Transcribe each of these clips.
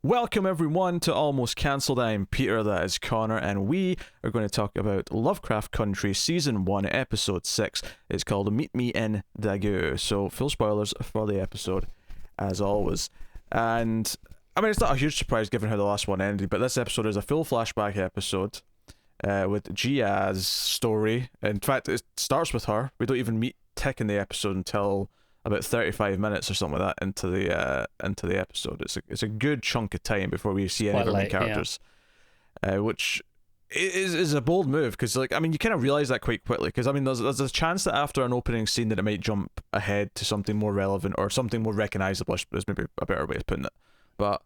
Welcome everyone to Almost Cancelled. I'm Peter, that is Connor, and we are going to talk about Lovecraft Country Season 1, Episode 6. It's called Meet Me in Daegu. So, full spoilers for the episode, as always. And, I mean, it's not a huge surprise given how the last one ended, but this episode is a full flashback episode with Gia's story. In fact, it starts with her. We don't even meet Tick in the episode until about 35 minutes or something like that into the episode. It's a good chunk of time before we see any of our main characters, which is a bold move because, like, I mean, you kind of realize that quite quickly because, I mean, there's a chance that after an opening scene that it might jump ahead to something more relevant or something more recognizable. Is maybe a better way of putting it, but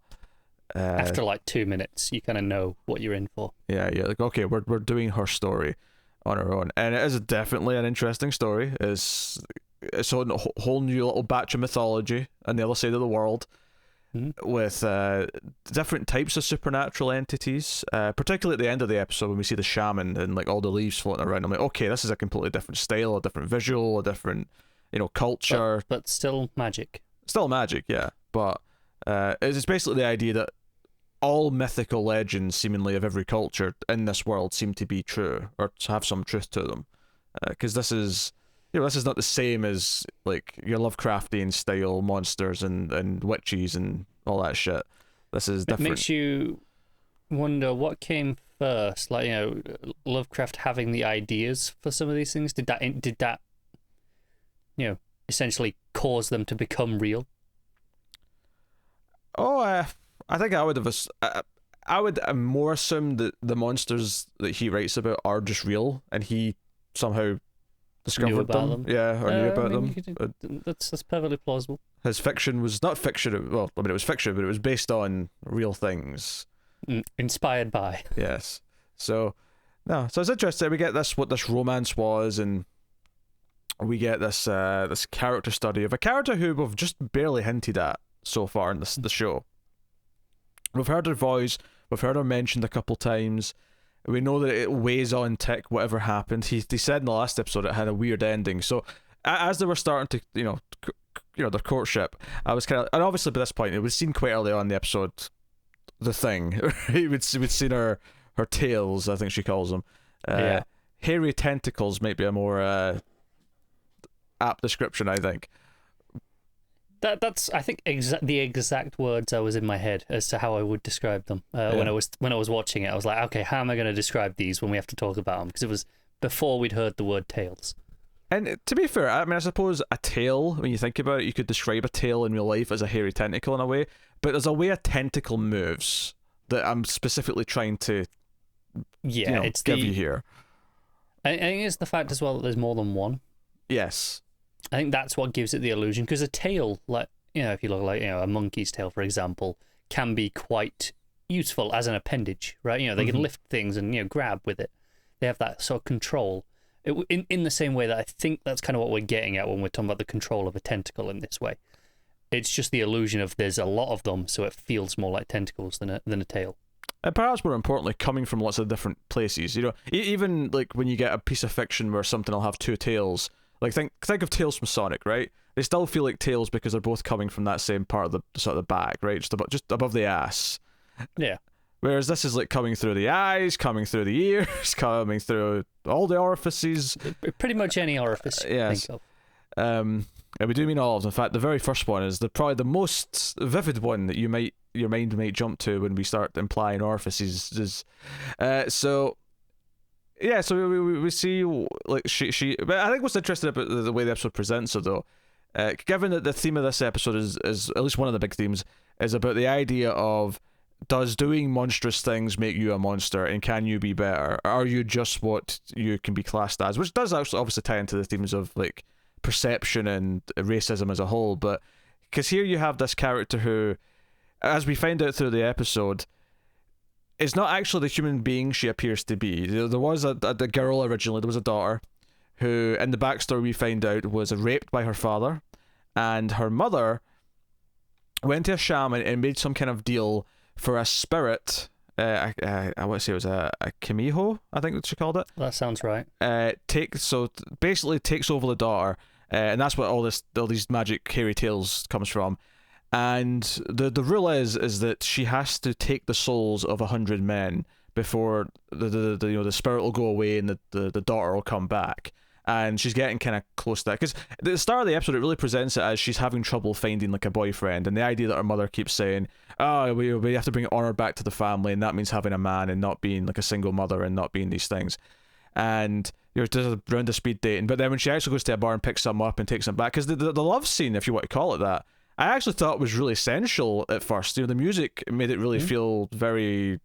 after like 2 minutes, you kind of know what you're in for. Yeah, like, okay, we're doing her story on her own, and it is definitely an interesting story. It's a whole new little batch of mythology on the other side of the world, with different types of supernatural entities, particularly at the end of the episode when we see the shaman and like all the leaves floating around. I'm like, okay, this is a completely different style, a different visual, a different, culture. But still magic. Still magic, yeah. But it's basically the idea that all mythical legends, seemingly of every culture in this world, seem to be true or to have some truth to them. Because this is... this is not the same as, like, your Lovecraftian style monsters and witches and all that shit. This is different. It makes you wonder what came first. Like, Lovecraft having the ideas for some of these things. Did that essentially cause them to become real? Oh, I think I would have... I would more assume that the monsters that he writes about are just real, and he somehow... discovered them. Yeah, or knew about them. That's perfectly plausible. His fiction was not fiction. Well, I mean, it was fiction, but it was based on real things. Inspired by. Yes. So it's interesting. We get what this romance was, and we get this character study of a character who we've just barely hinted at so far in the show. We've heard her voice. We've heard her mentioned a couple times. We know that it weighs on Tick, whatever happened. He said in the last episode it had a weird ending. So as they were starting to, their courtship, I was kind of, and obviously by this point it was seen quite early on in the episode, the thing. we'd seen her tails, I think she calls them. Hairy tentacles might be a more apt description, I think. That's I think the exact words I was in my head as to how I would describe them when I was watching it. I was like, okay, how am I going to describe these when we have to talk about them? Because it was before we'd heard the word tails. And to be fair, I mean, I suppose a tail, when you think about it, you could describe a tail in real life as a hairy tentacle in a way, but there's a way a tentacle moves that I'm specifically trying to give you here. I think it's the fact as well that there's more than one. Yes. I think that's what gives it the illusion, because a tail, like, if you look like, a monkey's tail, for example, can be quite useful as an appendage, right? They can lift things and, grab with it. They have that sort of control. In the same way that I think that's kind of what we're getting at when we're talking about the control of a tentacle in this way. It's just the illusion of there's a lot of them, so it feels more like tentacles than a tail. And perhaps more importantly, coming from lots of different places. Even like when you get a piece of fiction where something will have two tails. Like think of tails from Sonic, right? They still feel like tails because they're both coming from that same part of the sort of the back, right? Just above the ass. Yeah. Whereas this is like coming through the eyes, coming through the ears, coming through all the orifices. Pretty much any orifice. Yes. Think of. And we do mean all of them. In fact, the very first one is probably the most vivid one that your mind might jump to when we start implying orifices. So we see, like, she but I think what's interesting about the way the episode presents her, though, given that the theme of this episode is at least one of the big themes, is about the idea of, does doing monstrous things make you a monster, and can you be better? Or are you just what you can be classed as? Which does obviously tie into the themes of, like, perception and racism as a whole, but because here you have this character who, as we find out through the episode, is not actually the human being she appears to be. There was a girl originally, there was a daughter, who, in the backstory we find out, was raped by her father, and her mother went to a shaman and made some kind of deal for a spirit. I want to say it was a Kamiho, I think that she called it. That sounds right. Basically takes over the daughter, and that's what all these magic hairy tales comes from. and the rule is that she has to take the souls of 100 men before the spirit will go away and the daughter will come back. And she's getting kind of close to that, because at the start of the episode it really presents it as she's having trouble finding like a boyfriend, and the idea that her mother keeps saying, oh, we have to bring honor back to the family, and that means having a man and not being like a single mother and not being these things, and you're just around the speed dating. But then when she actually goes to a bar and picks them up and takes them back, because the love scene, if you want to call it that, I actually thought was really essential at first. The music made it really feel very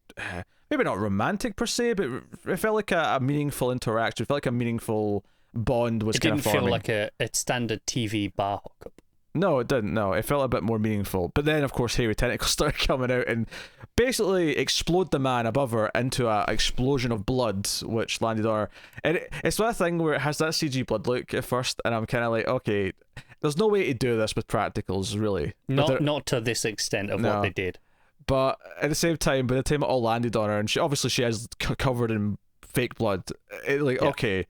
maybe not romantic per se, but it felt like a meaningful interaction. It felt like a meaningful bond was kind of forming. It didn't feel like a standard TV bar hookup. No, it didn't. No, it felt a bit more meaningful. But then, of course, hairy tentacles started coming out and basically explode the man above her into a explosion of blood, which landed on her. And it's that thing where it has that CG blood look at first, and I'm kind of like, okay, there's no way to do this with practicals, really. Not to this extent of what they did. But at the same time, by the time it all landed on her, and she is covered in fake blood, okay,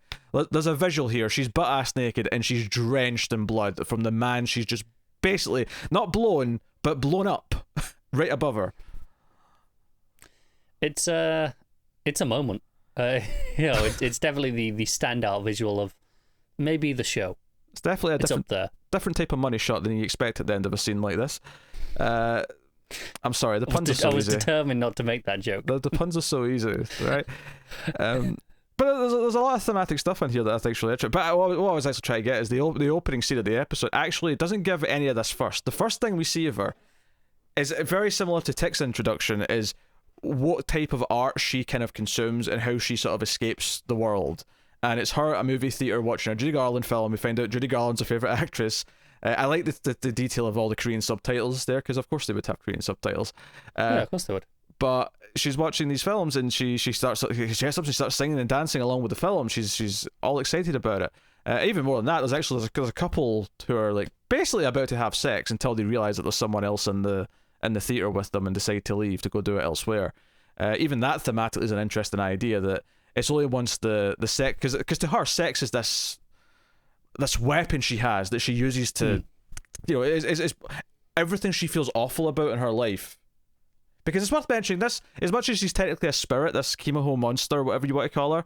there's a visual here. She's butt-ass naked and she's drenched in blood from the man she's just basically not blown, but blown up right above her. It's a moment. It's definitely the standout visual of maybe the show. It's definitely up there. Different type of money shot than you expect at the end of a scene like this. I'm sorry, the puns are so easy. I was determined not to make that joke. The puns are so easy, right? But there's a lot of thematic stuff in here that I think is really interesting. But what I was actually trying to get is the opening scene of the episode actually doesn't give any of this first. The first thing we see of her is very similar to Tick's introduction, is what type of art she kind of consumes and how she sort of escapes the world. And it's her at a movie theater watching a Judy Garland film. We find out Judy Garland's her favorite actress. I like the detail of all the Korean subtitles there, because of course they would have Korean subtitles. Yeah, of course they would. But she's watching these films and she gets up and she starts singing and dancing along with the film. She's all excited about it. Even more than that, there's a couple who are like basically about to have sex until they realize that there's someone else in the theater with them and decide to leave to go do it elsewhere. Even that thematically is an interesting idea, that it's only once the sex, because to her sex is this weapon she has that she uses to, is everything she feels awful about in her life. Because it's worth mentioning this, as much as she's technically a spirit, this Kimaho monster, whatever you want to call her,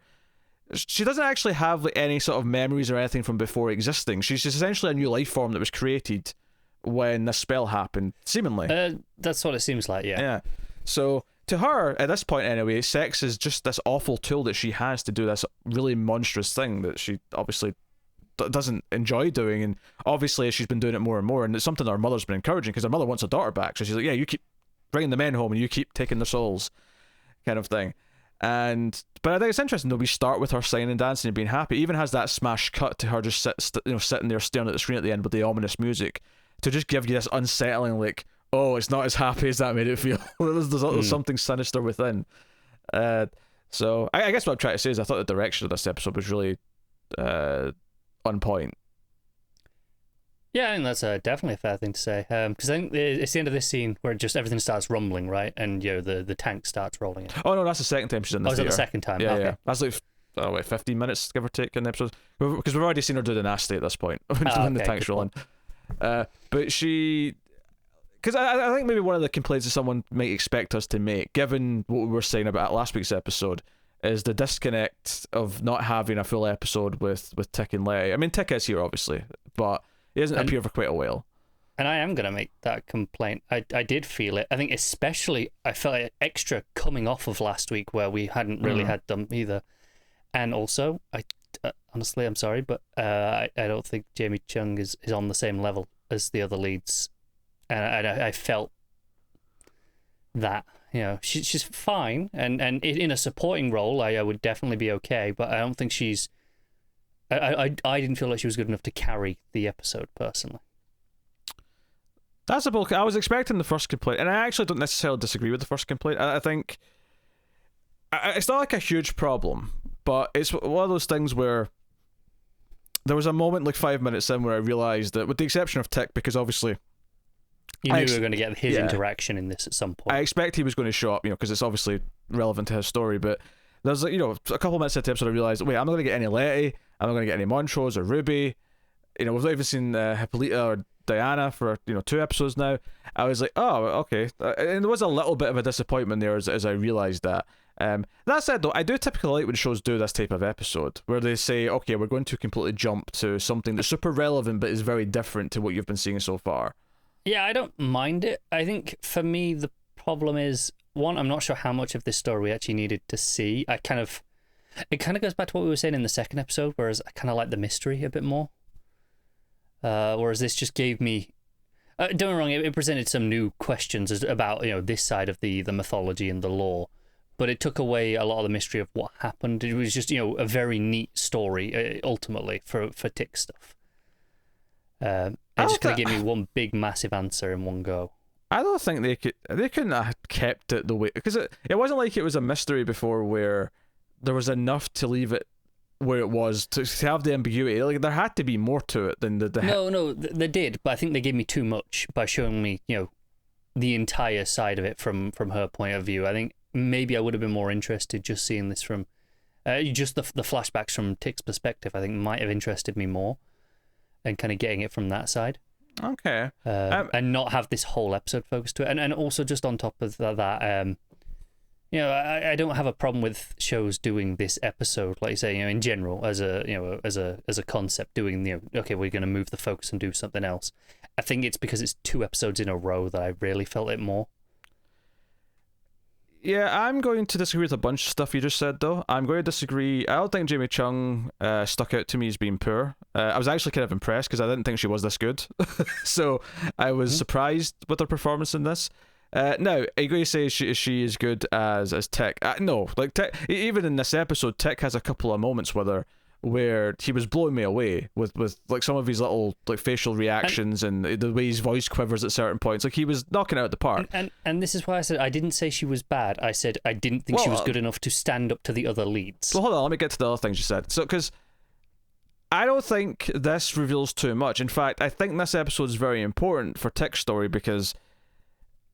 she doesn't actually have like any sort of memories or anything from before existing. She's just essentially a new life form that was created when this spell happened, seemingly. That's what it seems like, yeah. Yeah. So to her, at this point anyway, sex is just this awful tool that she has to do this really monstrous thing that she obviously doesn't enjoy doing, and obviously she's been doing it more and more, and it's something her mother's been encouraging, because her mother wants her daughter back, so she's like, yeah, you keep bringing the men home and you keep taking their souls, kind of thing. But I think it's interesting though, we start with her singing and dancing and being happy. It even has that smash cut to her just sitting there staring at the screen at the end with the ominous music, to just give you this unsettling, like, oh, it's not as happy as that made it feel. there's something sinister within. So I guess what I'm trying to say is I thought the direction of this episode was really on point. Yeah, I think that's definitely a fair thing to say. Because I think it's the end of this scene where just everything starts rumbling, right? And the tank starts rolling in. Oh no, that's the second time she's in the theater. Oh, is that the second time? Yeah, okay. yeah. That's like 15 minutes, give or take, in the episode. Because we've already seen her do the nasty at this point when the tank's rolling. But she... Because I think maybe one of the complaints that someone might expect us to make, given what we were saying about last week's episode, is the disconnect of not having a full episode with Tick and Letty. I mean, Tick is here, obviously, but he doesn't appear for quite a while. And I am going to make that complaint. I did feel it. I think especially I felt it extra coming off of last week where we hadn't really had them either. And also, honestly, I'm sorry, but I don't think Jamie Chung is on the same level as the other leads. And I felt that, she's fine. And in a supporting role, I would definitely be okay. But I don't think she's... I didn't feel like she was good enough to carry the episode, personally. That's a bulk. I was expecting the first complaint, and I actually don't necessarily disagree with the first complaint. I think it's not like a huge problem, but it's one of those things where there was a moment like 5 minutes in where I realised that, with the exception of Tick, because obviously you knew we were going to get his interaction in this at some point. I expect he was going to show up, because it's obviously relevant to his story, but there's a couple minutes into the episode I realised, wait, I'm not going to get any Letty, I'm not going to get any Montrose or Ruby. We've not even seen Hippolyta or Diana for 2 episodes now. I was like, oh, okay, and there was a little bit of a disappointment there as I realized that. That said, though, I do typically like when shows do this type of episode where they say, okay, we're going to completely jump to something that's super relevant but is very different to what you've been seeing so far. Yeah, I don't mind it. I think for me the problem is, one, I'm not sure how much of this story we actually needed to see. It kind of goes back to what we were saying in the second episode, whereas I kind of like the mystery a bit more. Whereas this just gave me, don't get me wrong, it presented some new questions about this side of the mythology and the lore, but it took away a lot of the mystery of what happened. It was just a very neat story ultimately for Tick stuff. It just kind of gave me one big massive answer in one go. I don't think they couldn't have kept it the way, because it wasn't like it was a mystery before where there was enough to leave it where it was to have the ambiguity. Like, there had to be more to it than the No, they did, but I think they gave me too much by showing me the entire side of it from her point of view. I think maybe I would have been more interested just seeing this from just the flashbacks from Tick's perspective. I think might have interested me more, and kind of getting it from that side. Okay. And not have this whole episode focused to it. And also just on top of that, I don't have a problem with shows doing this episode, like you say, in general, as a concept, doing okay, we're going to move the focus and do something else. I think it's because it's 2 episodes in a row that I really felt it more. Yeah, I'm going to disagree with a bunch of stuff you just said, though. I'm going to disagree. I don't think Jamie Chung stuck out to me as being poor. I was actually kind of impressed because I didn't think she was this good. So I was surprised with her performance in this. Now, are you going to say she is good as Tick? No, like Tick, even in this episode, Tick has a couple of moments with her where he was blowing me away with like some of his little like facial reactions and the way his voice quivers at certain points. Like, he was knocking it out of the park. And this is why I said I didn't say she was bad. I said I didn't think she was good enough to stand up to the other leads. Well, hold on, let me get to the other things you said. So, because I don't think this reveals too much. In fact, I think this episode is very important for Tick's story because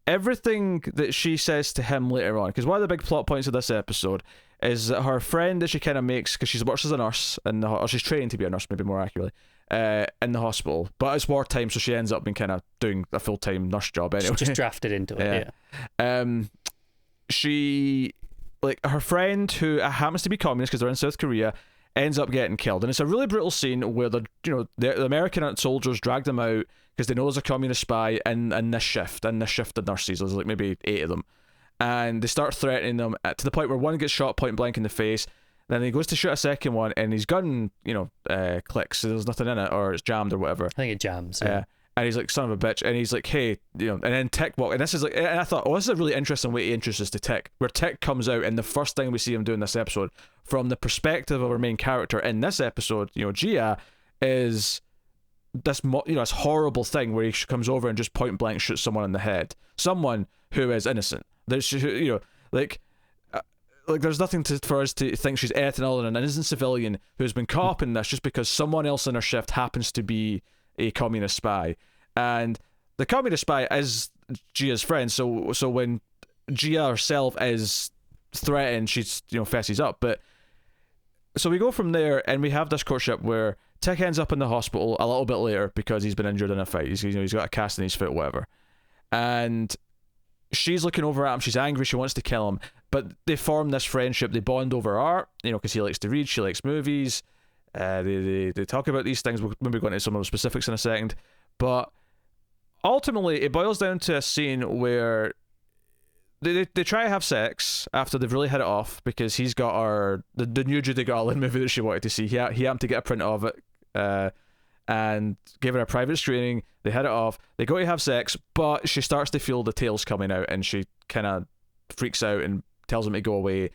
everything that she says to him later on, because one of the big plot points of this episode is that her friend that she kind of makes, because she works as a nurse, or she's training to be a nurse, maybe more accurately, in the hospital, but it's wartime, so she ends up being kind of doing a full-time nurse job anyway. Just drafted into it, yeah. She, like, her friend, who happens to be communist because they're in South Korea, ends up getting killed, and it's a really brutal scene where the American soldiers drag them out because they know there's a communist spy in this shift of nurses. There's like maybe 8 of them, and they start threatening them to the point where one gets shot point blank in the face. Then he goes to shoot a second one, and his gun, clicks. So there's nothing in it, or it's jammed, or whatever. I think it jams. Yeah. And he's like, son of a bitch, and he's like, hey, and then Tick walk, and this is like, and I thought, oh, this is a really interesting way to introduce us to Tick, where Tick comes out, and the first thing we see him do in this episode, from the perspective of our main character in this episode, Gia, is this this horrible thing where he comes over and just point blank shoots someone in the head, someone who is innocent. There's like there's nothing for us to think she's anything other than an innocent civilian who's been caught up in this just because someone else in her shift happens to be a communist spy, and the communist spy is Gia's friend. So when Gia herself is threatened, she fesses up. But so we go from there, and we have this courtship where Tick ends up in the hospital a little bit later because he's been injured in a fight. He's got a cast in his foot, whatever, and she's looking over at him. She's angry. She wants to kill him, but they form this friendship. They bond over art, because he likes to read, she likes movies. They talk about these things. We'll maybe go into some of the specifics in a second, but ultimately it boils down to a scene where they try to have sex after they've really hit it off, because he's got the new Judy Garland movie that she wanted to see. He happened to get a print of it and gave her a private screening. They hit it off. They go to have sex, but she starts to feel the tails coming out, and she kind of freaks out and tells him to go away.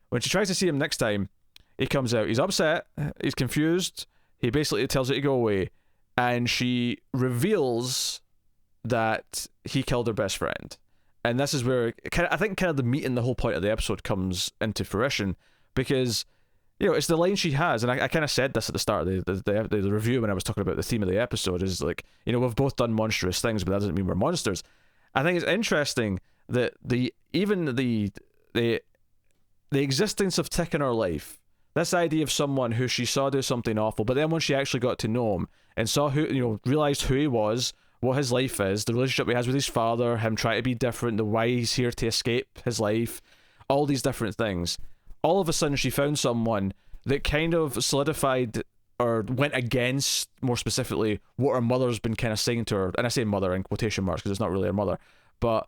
When she tries to see him next time, he comes out. He's upset. He's confused. He basically tells her to go away, and she reveals that he killed her best friend. And this is where I think the meat and the whole point of the episode comes into fruition, because it's the line she has, and I kind of said this at the start of the review when I was talking about the theme of the episode, is like, we've both done monstrous things, but that doesn't mean we're monsters. I think it's interesting that the existence of Tick in her life, this idea of someone who she saw do something awful, but then when she actually got to know him, and saw realized who he was, what his life is, the relationship he has with his father, him trying to be different, the why he's here to escape his life, all these different things. All of a sudden, she found someone that kind of solidified or went against, more specifically, what her mother's been kind of saying to her. And I say mother in quotation marks because it's not really her mother. But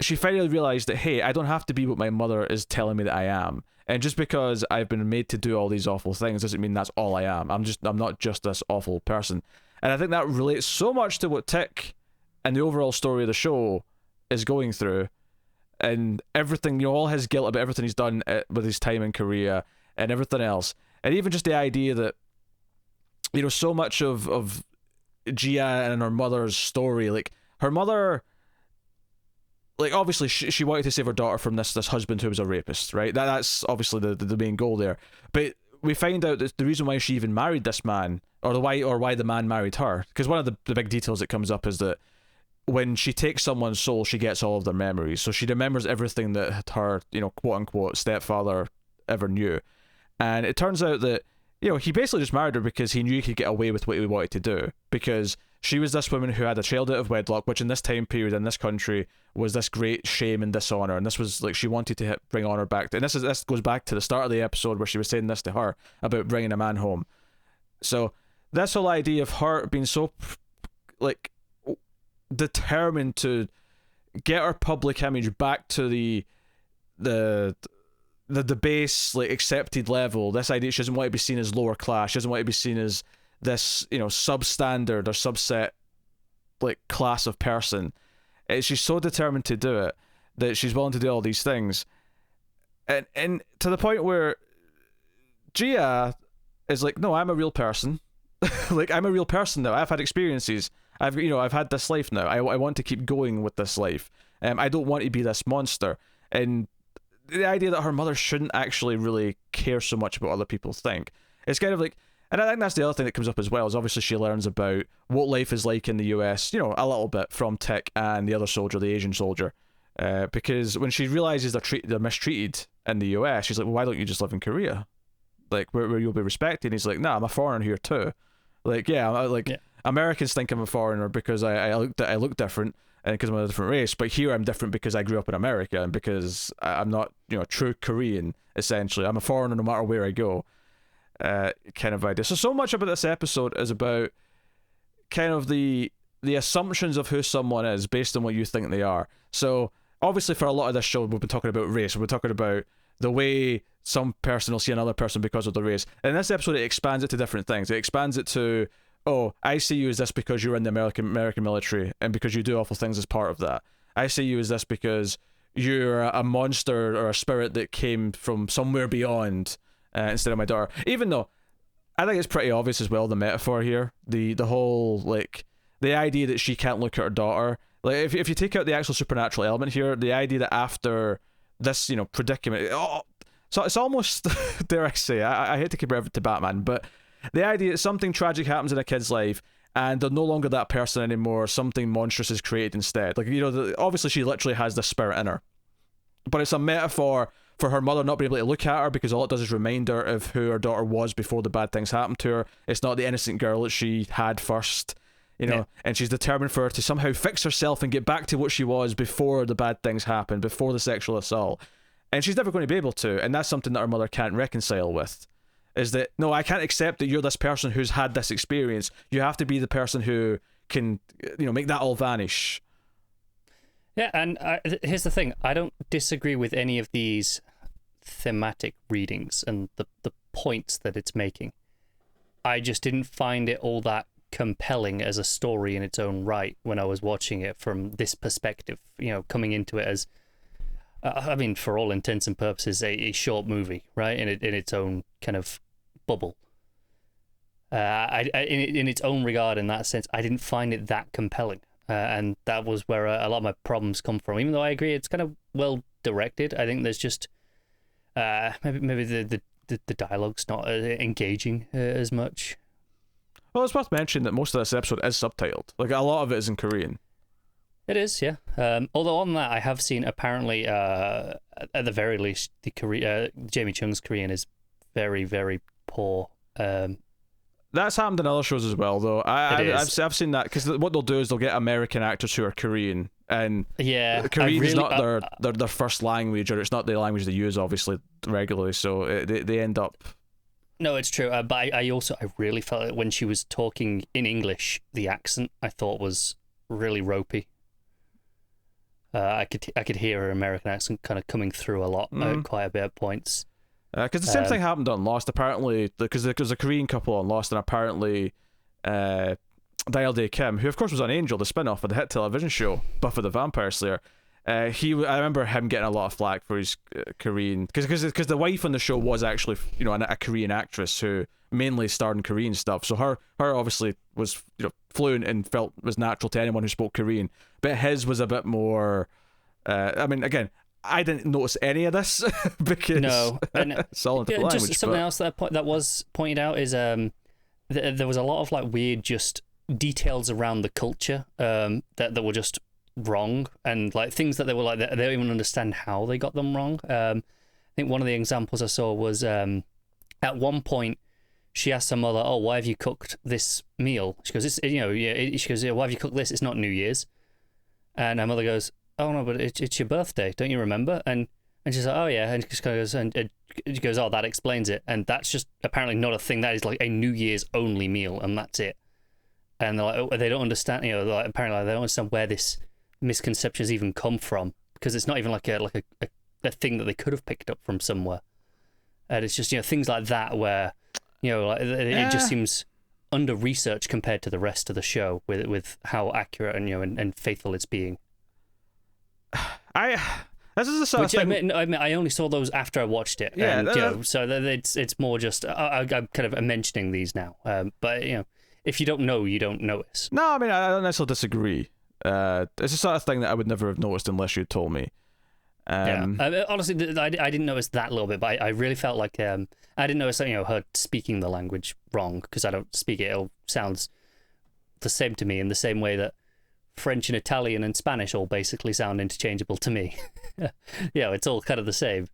she finally realized that, hey, I don't have to be what my mother is telling me that I am. And just because I've been made to do all these awful things doesn't mean that's all I am. I'm not just this awful person. And I think that relates so much to what Tick and the overall story of the show is going through. And everything, all his guilt about everything he's done with his time in Korea and everything else. And even just the idea that, so much of Gia and her mother's story, like, her mother, like, obviously she wanted to save her daughter from this husband who was a rapist, right? That's obviously the main goal there. But we find out that the reason why she even married this man, or why the man married her, because one of the big details that comes up is that when she takes someone's soul, she gets all of their memories. So she remembers everything that her, quote unquote, stepfather ever knew. And it turns out that, he basically just married her because he knew he could get away with what he wanted to do. Because she was this woman who had a child out of wedlock, which in this time period, in this country, was this great shame and dishonor. And this was like, she wanted to bring honor back. And this goes back to the start of the episode where she was saying this to her about bringing a man home. So this whole idea of her being so, like, determined to get her public image back to the base, like, accepted level. This idea she doesn't want to be seen as lower class. She doesn't want to be seen as this, substandard or subset, like, class of person. She's so determined to do it that she's willing to do all these things, and to the point where Gia is like, no, I'm a real person. Like, I'm a real person now. I've had experiences. I've had this life now. I want to keep going with this life. I don't want to be this monster. And the idea that her mother shouldn't actually really care so much about what other people think. It's kind of like, and I think that's the other thing that comes up as well, is obviously she learns about what life is like in the US, a little bit from Tick and the other soldier, the Asian soldier. Because when she realizes they're mistreated in the US, she's like, well, why don't you just live in Korea? Like, where you'll be respected. And he's like, nah, I'm a foreigner here too. Like, yeah. Americans think I'm a foreigner because I look different and because I'm a different race, but here I'm different because I grew up in America and because I'm not, true Korean, essentially. I'm a foreigner no matter where I go, kind of idea. So much about this episode is about kind of the assumptions of who someone is based on what you think they are. So obviously for a lot of this show, we've been talking about race. We've been talking about the way some person will see another person because of the race. In this episode, it expands it to different things. It expands it to, oh, I see you as this because you're in the American military and because you do awful things as part of that. I see you as this because you're a monster or a spirit that came from somewhere beyond, instead of my daughter. Even though I think it's pretty obvious as well, the metaphor here, the whole, like, the idea that she can't look at her daughter. Like, if you take out the actual supernatural element here, the idea that after this, predicament, so it's almost, dare I say, I hate to compare it to Batman, but the idea that something tragic happens in a kid's life and they're no longer that person anymore, something monstrous is created instead. Like, obviously she literally has this spirit in her, but it's a metaphor for her mother not being able to look at her because all it does is remind her of who her daughter was before the bad things happened to her. It's not the innocent girl that she had first, Yeah. and she's determined for her to somehow fix herself and get back to what she was before the bad things happened, before the sexual assault. And she's never going to be able to, and that's something that her mother can't reconcile with. Is that, no, I can't accept that you're this person who's had this experience. You have to be the person who can, make that all vanish. Yeah, and here's the thing. I don't disagree with any of these thematic readings and the points that it's making. I just didn't find it all that compelling as a story in its own right when I was watching it from this perspective, coming into it as, for all intents and purposes, a short movie, right? In its own kind of bubble. In its own regard, in that sense, I didn't find it that compelling, and that was where a lot of my problems come from. Even though I agree it's kind of well directed, I think there's just maybe the dialogue's not engaging as much. Well, it's worth mentioning that most of this episode is subtitled. Like, a lot of it is in Korean. It is, yeah. Although on that, I have seen apparently, at the very least, Jamie Chung's Korean is very, very poor. That's happened in other shows as well, though. I've seen that, because what they'll do is they'll get American actors who are Korean, and Korean is not their first language, or it's not the language they use obviously regularly, so they end up. No, it's true. But I really felt it when she was talking in English. The accent I thought was really ropey. I could hear her American accent kind of coming through a lot, quite a bit at points. Because the same thing happened on Lost, apparently, because there's a Korean couple on Lost, and apparently Daegu Kim, who of course was on Angel, the spin-off of the hit television show Buffy the Vampire Slayer, I remember him getting a lot of flack for his Korean, because the wife on the show was actually, you know, a Korean actress who mainly starred in Korean stuff, so her obviously was, you know, fluent and felt was natural to anyone who spoke Korean, but his was a bit more, I mean, again, I didn't notice any of this because it's all into language. Just something else that was pointed out is there was a lot of like weird just details around the culture that were just wrong, and like things that they were like they don't even understand how they got them wrong. I think one of the examples I saw was at one point she asked her mother, "Oh, why have you cooked this meal?" She goes, she goes, "Why have you cooked this? It's not New Year's." And her mother goes, "Oh no, but it's your birthday, don't you remember?" And she's like, "Oh yeah," and she goes, and she goes, "Oh, that explains it." And that's just apparently not a thing. That is like a New Year's only meal, and that's it. And they're like, oh, they don't understand. You know, like, apparently they don't understand where this misconceptions even come from, because it's not even like a thing that they could have picked up from somewhere. And it's just, you know, things like that where, you know, like it just seems under research compared to the rest of the show with how accurate and, you know, and faithful it's being. This is the sort of thing. I only saw those after I watched it. Yeah, and, you know, so it's more just I'm kind of mentioning these now. But you know, if you don't know, you don't notice. No, I mean, I don't necessarily disagree. It's the sort of thing that I would never have noticed unless you told me. Honestly, I didn't notice that little bit, but I really felt like I didn't notice, you know, her speaking the language wrong, because I don't speak it. It sounds the same to me, in the same way that French and Italian and Spanish all basically sound interchangeable to me. You know, it's all kind of the same.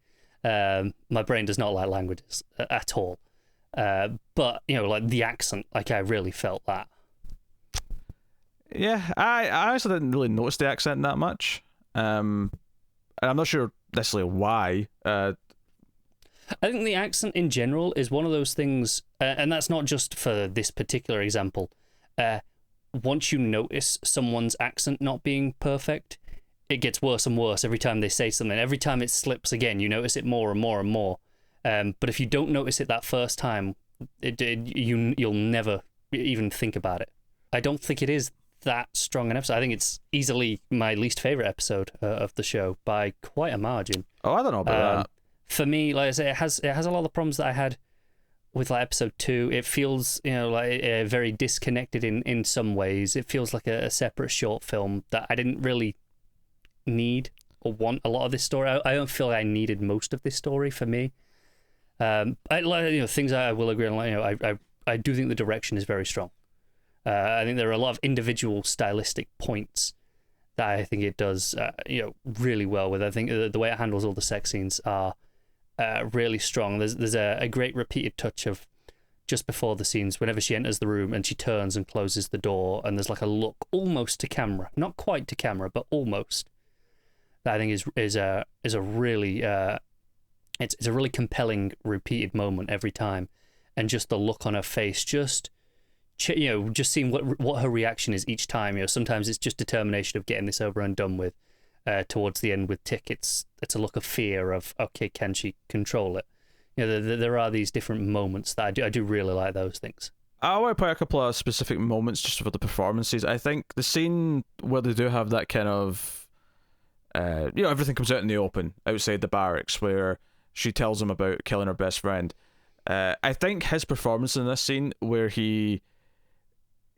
My brain does not like languages at all. But, you know, like the accent, like I really felt that. Yeah, I honestly didn't really notice the accent that much. And I'm not sure necessarily why. I think the accent in general is one of those things, and that's not just for this particular example. Once you notice someone's accent not being perfect, it gets worse and worse every time they say something. Every time it slips again, you notice it more and more and more. But if you don't notice it that first time, you'll never even think about it. I don't think it is that strong an episode. I think it's easily my least favorite episode of the show by quite a margin. Oh, I don't know about that. For me, like I say, it has a lot of the problems that I had with like episode 2. It feels, you know, like very disconnected in some ways. It feels like a separate short film that I didn't really need or want a lot of this story. I don't feel like I needed most of this story for me. Things I will agree on. Like, you know, I do think the direction is very strong. I think there are a lot of individual stylistic points that I think it does, you know, really well with. I think the way it handles all the sex scenes are really strong. There's a great repeated touch of just before the scenes, whenever she enters the room and she turns and closes the door, and there's like a look almost to camera, not quite to camera, but almost. That I think is a really it's a really compelling repeated moment every time, and just the look on her face, just seeing what her reaction is each time. You know, sometimes it's just determination of getting this over and done with. Towards the end with Tick, it's a look of fear of, okay, can she control it? You know, there are these different moments that I do really like those things. I want to point a couple of specific moments just for the performances. I think the scene where they do have that kind of, you know, everything comes out in the open outside the barracks, where she tells him about killing her best friend. I think his performance in this scene, where his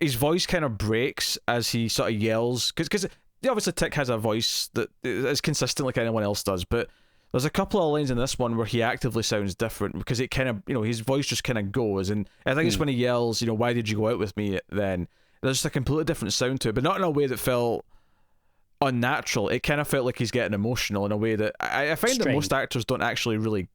voice kind of breaks as he sort of yells, because obviously Tick has a voice that is consistent like anyone else does, but there's a couple of lines in this one where he actively sounds different, because it kind of, you know, his voice just kind of goes, and I think it's when he yells, you know, "Why did you go out with me then?" There's just a completely different sound to it, but not in a way that felt unnatural. It kind of felt like he's getting emotional in a way that I find that most actors don't actually really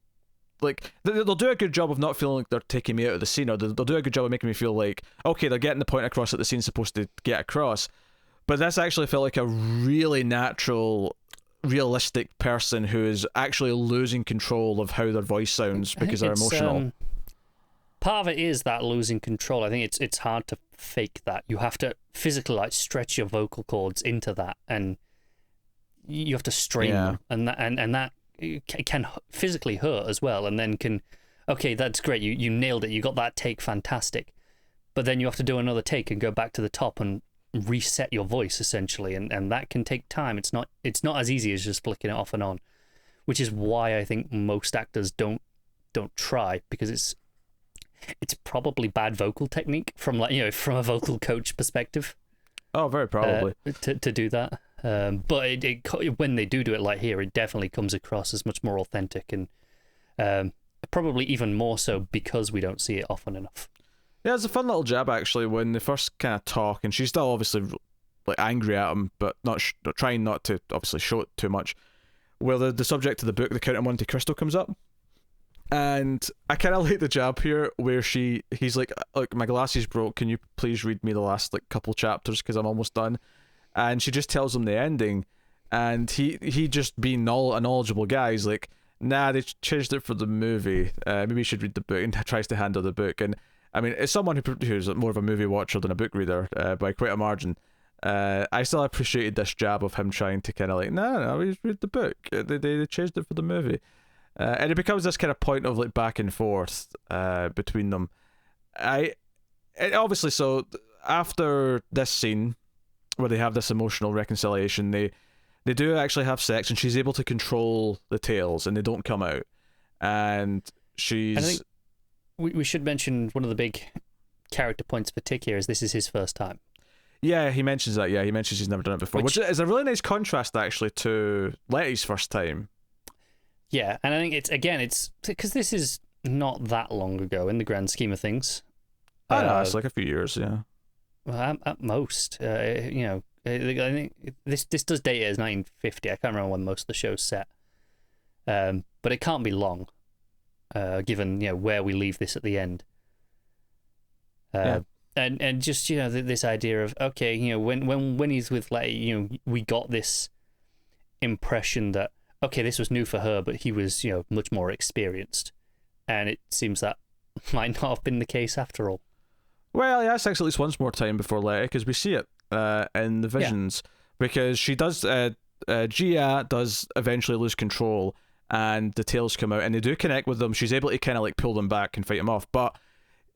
like they'll do a good job of not feeling like they're taking me out of the scene, or they'll do a good job of making me feel like, okay, they're getting the point across that the scene's supposed to get across. But this actually felt like a really natural, realistic person who is actually losing control of how their voice sounds because they're emotional. Part of it is that losing control. I think it's hard to fake that. You have to physically like stretch your vocal cords into that, and you have to strain them, and that can physically hurt as well. And then okay, that's great. You nailed it. You got that take fantastic, but then you have to do another take and go back to the top and reset your voice essentially, and that can take time. It's not as easy as just flicking it off and on, which is why I think most actors don't try, because it's probably bad vocal technique from from a vocal coach perspective. Oh, very probably to do that. But it when they do it like here, it definitely comes across as much more authentic, and probably even more so because we don't see it often enough. Yeah, it's a fun little jab actually when they first kind of talk, and she's still obviously like angry at him, but not trying not to obviously show it too much. Where the subject of the book, the Count of Monte Cristo, comes up. And I kind of like the jab here where he's like, look, my glasses broke, can you please read me the last like couple chapters because I'm almost done. And she just tells him the ending, and he just being a knowledgeable guy, he's like, nah, they changed it for the movie, maybe you should read the book, and tries to handle the book. And I mean, as someone who's more of a movie watcher than a book reader by quite a margin, I still appreciated this jab of him trying to kind of like, no, we read the book, they changed it for the movie. And it becomes this kind of point of like back and forth between them. Obviously, so after this scene where they have this emotional reconciliation, they do actually have sex, and she's able to control the tails, and they don't come out. And she's. I think we should mention one of the big character points for Tick here is this is his first time. Yeah, he mentions that. Yeah, he mentions he's never done it before, which is a really nice contrast actually to Letty's first time. Yeah, and I think it's because this is not that long ago in the grand scheme of things. I know, it's like a few years, yeah. Well, at most, I think this does date as 1950. I can't remember when most of the show's set, but it can't be long, given where we leave this at the end. And just this idea of okay, when he's with Letty, we got this impression that. Okay, this was new for her, but he was, much more experienced. And it seems that might not have been the case after all. Well, he has sex at least once more time before Letty, because we see it in the visions. Yeah. Because she does, Gia does eventually lose control, and the tails come out, and they do connect with them. She's able to kind of like pull them back and fight them off. But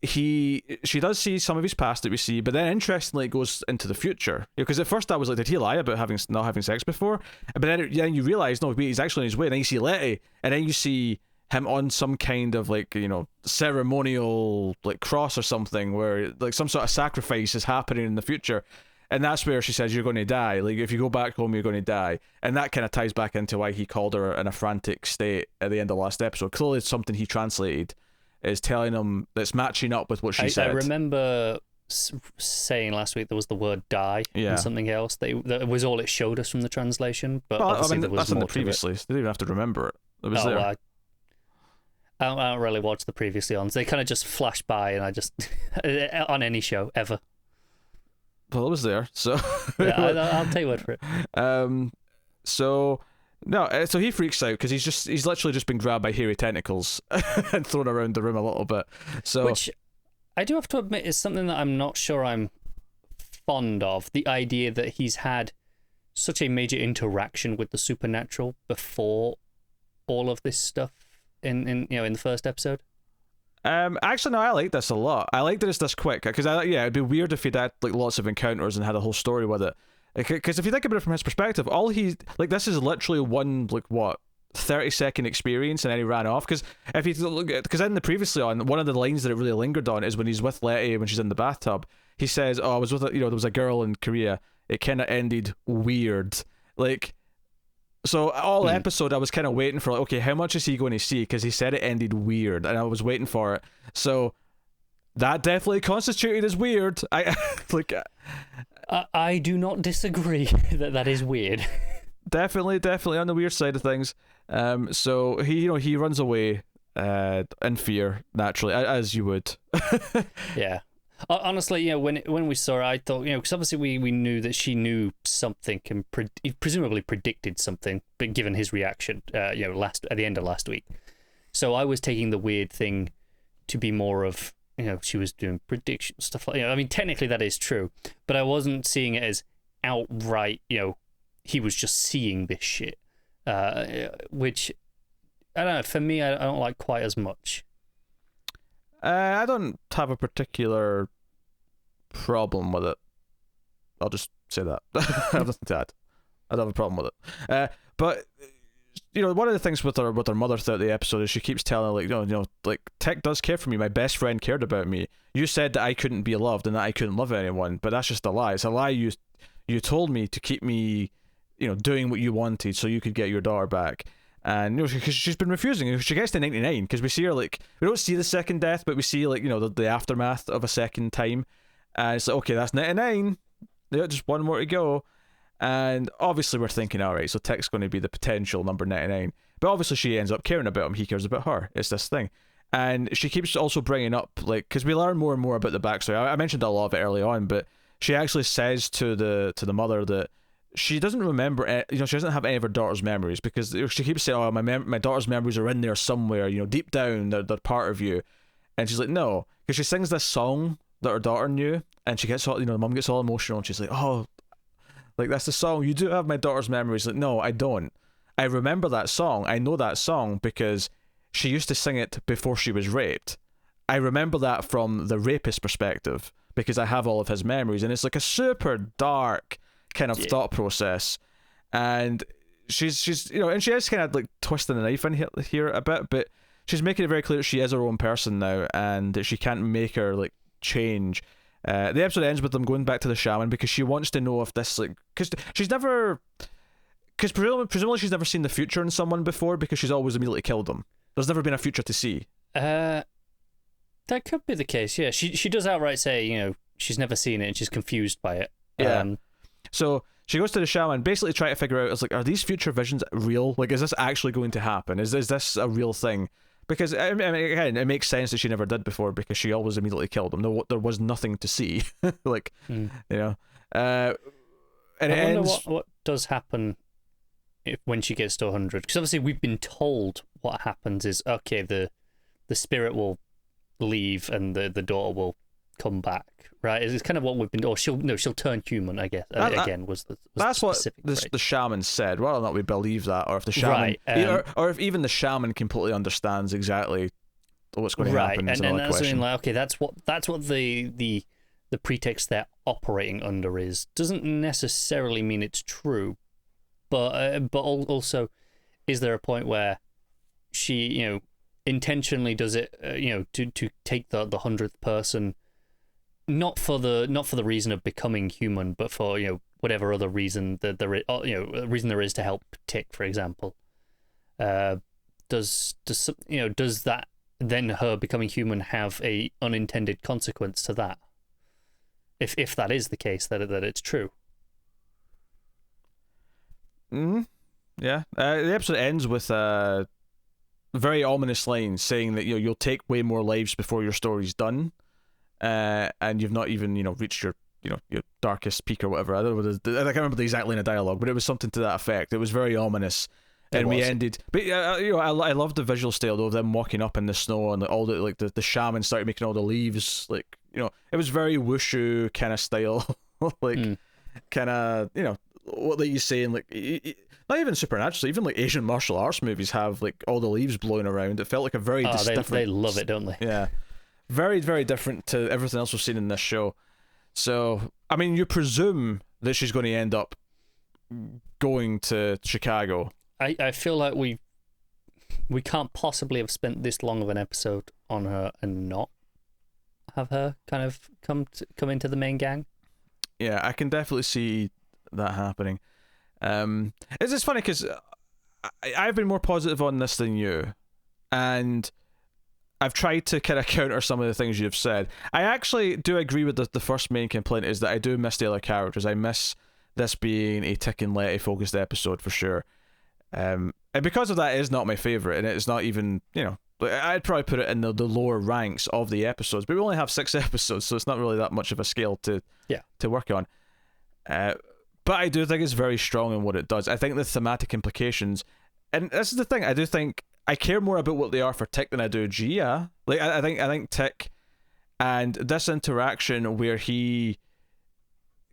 she does see some of his past that we see, but then interestingly it goes into the future, because at first I was like, did he lie about not having sex before? But then you realize no, he's actually on his way. And then you see Letty, and then you see him on some kind of like ceremonial like cross or something, where like some sort of sacrifice is happening in the future, and that's where she says you're going to die, like if you go back home you're going to die. And that kind of ties back into why he called her in a frantic state at the end of the last episode. Clearly it's something he translated is telling him that's matching up with what she said. I remember saying last week there was the word die and something else. That was all it showed us from the translation. But obviously there was that's more in the previously. They didn't even have to remember it. It was there. Well, I don't really watch the previously ons. They kind of just flash by, and I just on any show ever. Well, it was there, so yeah, I'll take your word for it. So he freaks out because he's literally just been grabbed by hairy tentacles and thrown around the room a little bit. So, which I do have to admit is something that I'm not sure I'm fond of. The idea that he's had such a major interaction with the supernatural before all of this stuff in the first episode. Actually, no, I like this a lot. I like that it's this quick, because it'd be weird if he'd had like lots of encounters and had a whole story with it. Because if you think about it from his perspective, this is literally one 30-second experience, and then he ran off. Because if you look at, because in the previously on, one of the lines that it really lingered on is when he's with Letty when she's in the bathtub. He says, "Oh, I was with there was a girl in Korea. It kind of ended weird." So all episode I was kind of waiting for okay, how much is he going to see? Because he said it ended weird, and I was waiting for it. So that definitely constituted as weird. I do not disagree that is weird. Definitely on the weird side of things. So he runs away, in fear, naturally, as you would. Yeah. Honestly, when we saw her, I thought, because obviously we knew that she knew something and presumably predicted something, but given his reaction, at the end of last week. So I was taking the weird thing to be more of, she was doing prediction stuff like, I mean, technically that is true, but I wasn't seeing it as outright, he was just seeing this shit, which, I don't know, for me, I don't like quite as much. I don't have a particular problem with it. I'll just say that. I have nothing to add. I don't have a problem with it. But one of the things with her mother throughout the episode is she keeps telling her, like Tech does care for me. My best friend cared about me. You said that I couldn't be loved and that I couldn't love anyone, but that's just a lie. It's a lie. You told me to keep me, doing what you wanted so you could get your daughter back. And because she's been refusing. She gets to 99 because we see her we don't see the second death, but we see the aftermath of a second time, and it's like, okay, that's 99. Just one more to go, and obviously we're thinking, all right, so Tech's going to be the potential number 99, but obviously she ends up caring about him. He cares about her. It's this thing, and she keeps also bringing up because we learn more and more about the backstory. I mentioned a lot of it early on, but she actually says to the mother that she doesn't remember, she doesn't have any of her daughter's memories, because she keeps saying, oh, my daughter's memories are in there somewhere, deep down, they're part of you. And she's like, no, because she sings this song that her daughter knew, and she gets all, the mom gets all emotional, and she's like, oh, that's the song, you do have my daughter's memories. Like, no, I don't. I remember that song, I know that song because she used to sing it before she was raped. I remember that from the rapist's perspective, because I have all of his memories, and it's like a super dark kind of thought process, and she's and she is kind of twisting the knife in here a bit, but she's making it very clear that she is her own person now, and that she can't make her change. The episode ends with them going back to the shaman because she wants to know if this because presumably she's never seen the future in someone before, because she's always immediately killed them. There's never been a future to see. That could be the case. Yeah, she does outright say she's never seen it and she's confused by it. Yeah. So she goes to the shaman, basically trying to figure out, are these future visions real? Is this actually going to happen? Is this a real thing? Because, I mean, again, it makes sense that she never did before, because she always immediately killed him. There was nothing to see. And I it ends... what does happen when she gets to 100. Because obviously we've been told what happens is, okay, the spirit will leave and the daughter will come back, right? It's kind of what we've been. Or she'll turn human, I guess. That's what the shaman said. Whether or not we believe that, or if the shaman, or if even the shaman completely understands exactly what's going to happen, is another question. Okay, that's what the pretext they're operating under is. Doesn't necessarily mean it's true, but also, is there a point where she intentionally does it to take the 100th person, not for the reason of becoming human, but for whatever other reason that there is, reason there is to help Tick, for example. Does that then her becoming human have a unintended consequence to that? If that is the case, that it's true. Yeah. The episode ends with a very ominous line saying that you'll take way more lives before your story's done. And you've not even reached your darkest peak or whatever. I don't know I can't remember the exact line of dialogue, but it was something to that effect. It was very ominous, and we ended. But I loved the visual style though, of them walking up in the snow, and all the shaman started making all the leaves it was very wushu kind of style, kind of what you saying not even supernatural, even Asian martial arts movies have all the leaves blowing around. It felt like a very different. They love it, don't they? Yeah. Very, very different to everything else we've seen in this show. So, I mean, you presume that she's going to end up going to Chicago. I feel like we can't possibly have spent this long of an episode on her and not have her kind of come into the main gang. Yeah, I can definitely see that happening. It's just funny because I've been more positive on this than you, and I've tried to kind of counter some of the things you've said. I actually do agree with the first main complaint, is that I do miss the other characters. I miss this being a Tick and Letty focused episode for sure. And because of that, it is not my favourite, and it's not even, Like, I'd probably put it in the lower ranks of the episodes, but we only have 6 episodes, so it's not really that much of a scale to work on. But I do think it's very strong in what it does. I think the thematic implications, and this is the thing, I do think I care more about what they are for Tick than I do Gia. Like, I think Tick and this interaction where he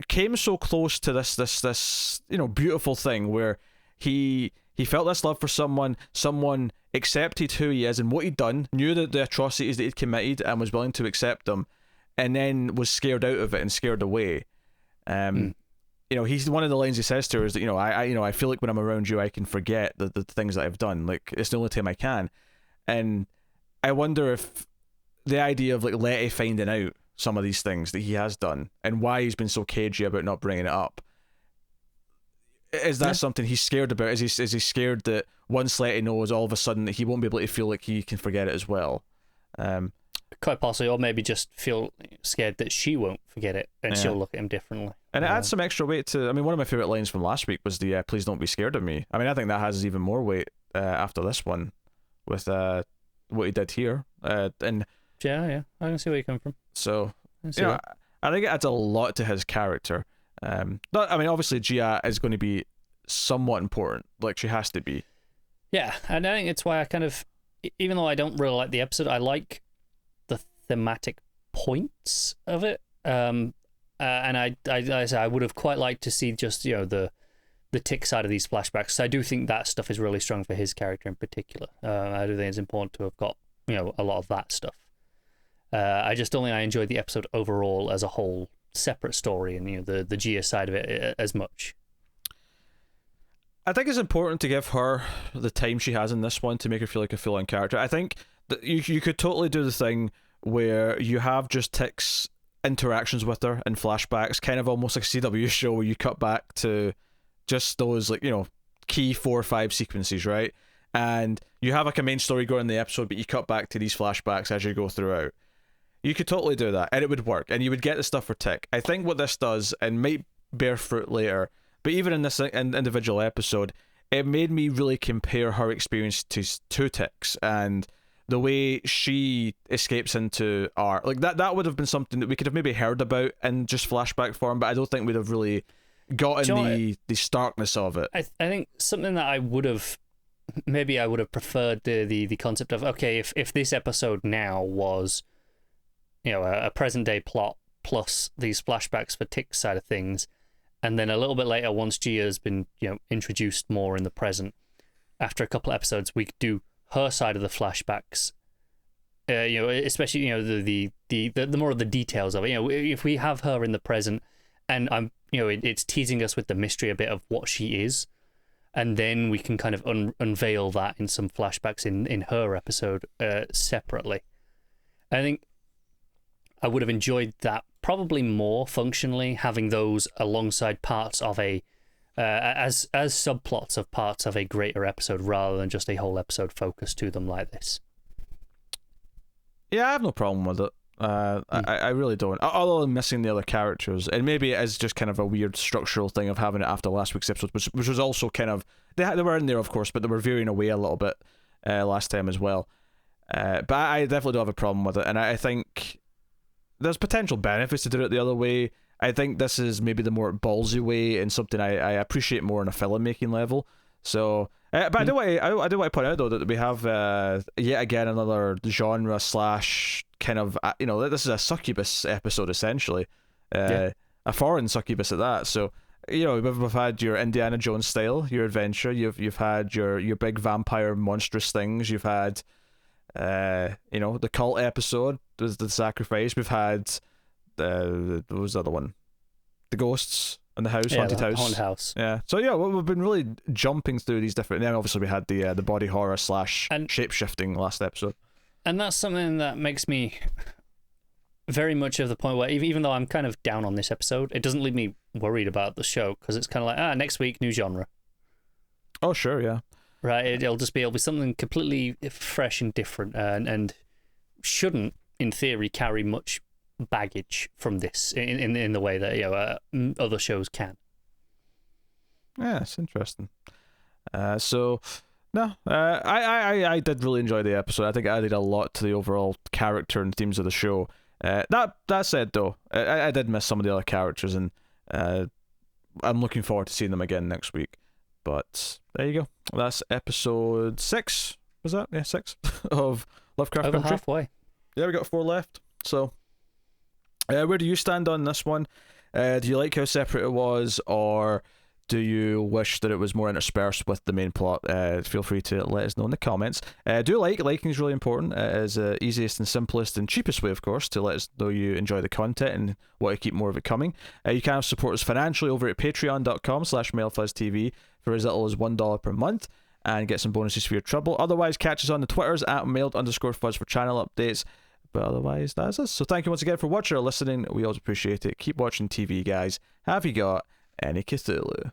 came so close to this beautiful thing where he felt this love for someone accepted who he is and what he'd done, knew that the atrocities that he'd committed and was willing to accept them, and then was scared out of it and scared away. He's one of the lines he says to her is that, I feel like when I'm around you I can forget the things that I've done. Like, it's the only time I can. And I wonder if the idea of like Letty finding out some of these things that he has done and why he's been so cagey about not bringing it up, is that something he's scared about? Is he scared that once Letty knows, all of a sudden that he won't be able to feel like he can forget it as well? Quite possibly, or maybe just feel scared that she won't forget it and she'll look at him differently. And it adds some extra weight to. I mean, one of my favorite lines from last week was the "Please don't be scared of me." I mean, I think that has even more weight after this one with what he did here. And yeah, I can see where you come from. So I think it adds a lot to his character. Obviously Gia is going to be somewhat important. Like, she has to be. Yeah, and I think it's why I kind of, even though I don't really like the episode, I like the thematic points of it. And I would have quite liked to see just the Tick side of these flashbacks. So I do think that stuff is really strong for his character in particular. I do think it's important to have got a lot of that stuff. I just don't think I enjoyed the episode overall as a whole separate story, and the Gia side of it as much. I think it's important to give her the time she has in this one to make her feel like a full-on character. I think that you could totally do the thing where you have just Tick's interactions with her in flashbacks, kind of almost like a CW show where you cut back to just those key 4 or 5 sequences, right? And you have like a main story going in the episode, but you cut back to these flashbacks as you go throughout. You could totally do that, and it would work, and you would get the stuff for Tick. I think what this does, and might bear fruit later, but even in this individual episode, it made me really compare her experience to Tick's, and the way she escapes into art. Like, that would have been something that we could have maybe heard about in just flashback form, but I don't think we'd have really gotten the starkness of it. I think something that I would have preferred the concept of, okay, if this episode now was a present day plot plus these flashbacks for Tick's side of things, and then a little bit later, once Gia's been introduced more in the present, after a couple of episodes, we could do her side of the flashbacks. Especially the more of the details of it. If we have her in the present, and it's teasing us with the mystery a bit of what she is, and then we can kind of unveil that in some flashbacks in her episode separately. I think I would have enjoyed that probably more functionally, having those alongside parts of as subplots of parts of a greater episode, rather than just a whole episode focused to them like this. Yeah, I have no problem with it. I really don't. Other than missing the other characters, and maybe it is just kind of a weird structural thing of having it after last week's episode, which was also kind of they were in there, of course, but they were veering away a little bit last time as well. But I definitely don't have a problem with it, and I think there's potential benefits to do it the other way. I think this is maybe the more ballsy way and something I appreciate more on a filmmaking level. So, but I do want to point out though that we have yet again another genre / kind of this is a succubus episode essentially, a foreign succubus at that. So we've had your Indiana Jones style, your adventure. You've had your big vampire monstrous things. You've had the cult episode, the sacrifice. We've had what was the other one? The ghosts in the house, haunted house. Yeah. So we've been really jumping through these different. And then obviously we had the body horror / shape shifting last episode. And that's something that makes me very much of the point where even though I'm kind of down on this episode, it doesn't leave me worried about the show, because it's kind of like next week new genre. Oh sure, yeah. Right, it'll be something completely fresh and different, and shouldn't, in theory, carry much baggage from this in the way that other shows can. Yeah, it's interesting. So No, I did really enjoy the episode. I think it added a lot to the overall character and themes of the show. That said, though, I did miss some of the other characters, and I'm looking forward to seeing them again next week. But there you go. That's episode 6. Was that? Yeah, 6 of Lovecraft Over Country. halfway. Yeah, we got 4 left. So, where do you stand on this one? Do you like how separate it was, or do you wish that it was more interspersed with the main plot? Feel free to let us know in the comments. Liking is really important. It is the easiest and simplest and cheapest way, of course, to let us know you enjoy the content and want to keep more of it coming. You can support us financially over at patreon.com/MailFuzzTV for as little as $1 per month and get some bonuses for your trouble. Otherwise, catch us on the Twitters at mailed_fuzz for channel updates. But otherwise, that's us. So thank you once again for watching or listening. We always appreciate it. Keep watching TV, guys. Have you got any Cthulhu?